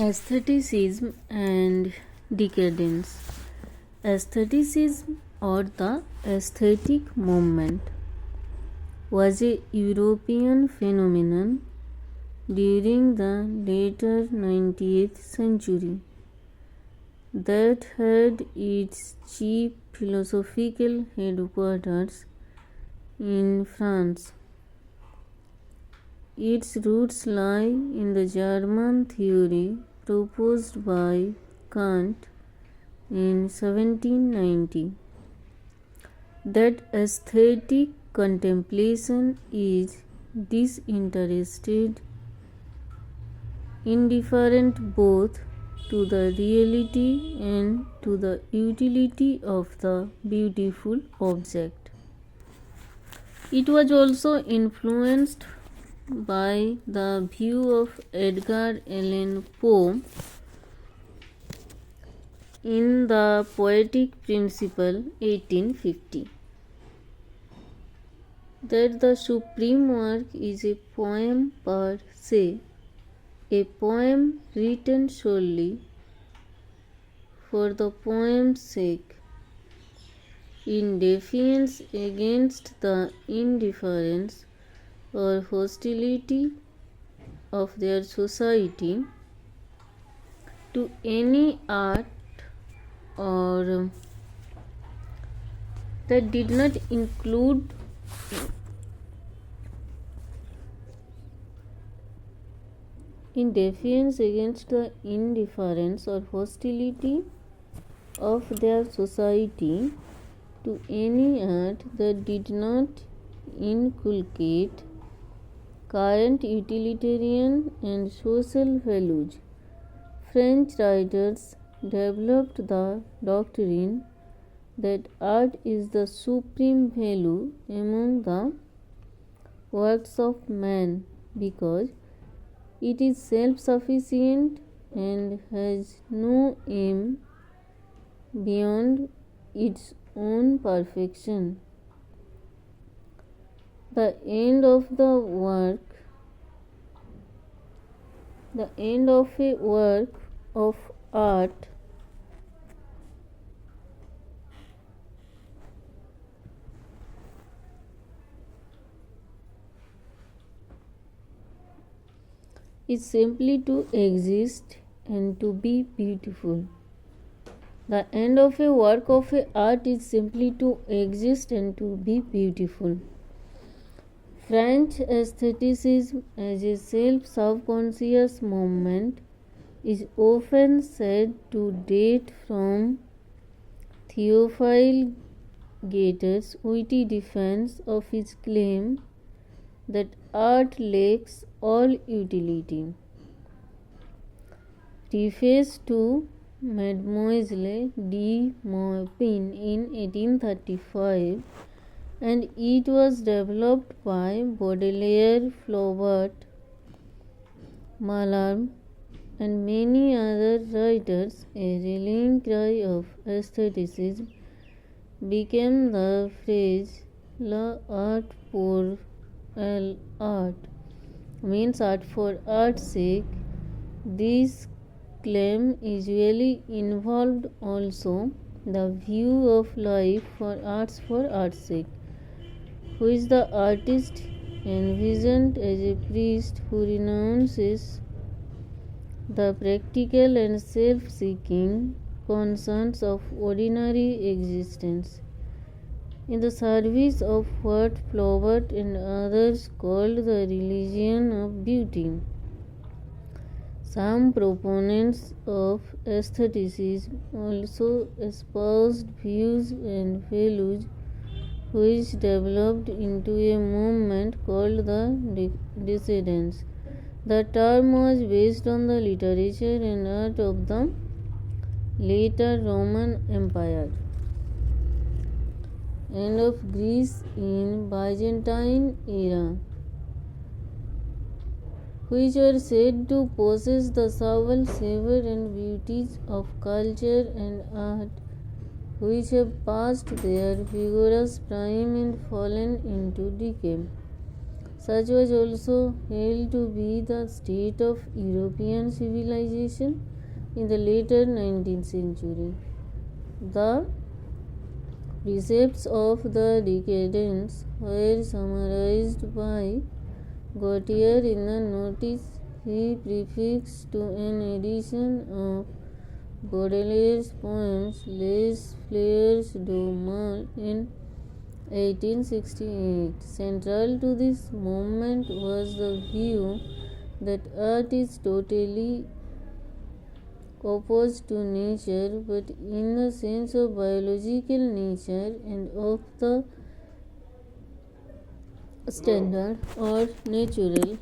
Aestheticism and Decadence. Aestheticism, or the aesthetic movement, was a European phenomenon during the later 19th century that had its chief philosophical headquarters in France. Its roots lie in the German theory proposed by Kant in 1790 that aesthetic contemplation is disinterested, indifferent both to the reality and to the utility of the beautiful object. It was also influenced by the view of Edgar Allan Poe in The Poetic Principle 1850 that the supreme work is a poem per se, a poem written solely for the poem's sake, in defiance against the indifference or hostility of their society to any art or that did not include in defiance against the indifference or hostility of their society to any art that did not inculcate current utilitarian and social values. French writers developed the doctrine that art is the supreme value among the works of man because it is self-sufficient and has no aim beyond its own perfection. The end of a work of art is simply to exist and to be beautiful. The end of a work of art is simply to exist and to be beautiful. French aestheticism as a self-subconscious movement is often said to date from Théophile Gautier's witty defense of his claim that art lacks all utility. Preface to Mademoiselle de Maupin in 1835, and it was developed by Baudelaire, Flaubert, Mallarmé, and many other writers. A rallying cry of aestheticism became the phrase "l'art pour l'art," means art for art's sake. This claim usually involved also the view of life for art's sake, which the artist envisioned as a priest who renounces the practical and self-seeking concerns of ordinary existence in the service of what Flaubert and others called the religion of beauty. Some proponents of aestheticism also espoused views and values which developed into a movement called the Decadence. The term was based on the literature and art of the later Roman Empire and of Greece in Byzantine era, which were said to possess the subtle savor and beauties of culture and art, which have passed their vigorous prime and fallen into decay. Such was also held to be the state of European civilization in the later 19th century. The precepts of the Decadence were summarized by Gautier in the notice he prefixed to an edition of Baudelaire's poems Les Fleurs du Mal in 1868. Central to this movement was the view that art is totally opposed to nature, but in the sense of biological nature and of the standard or natural.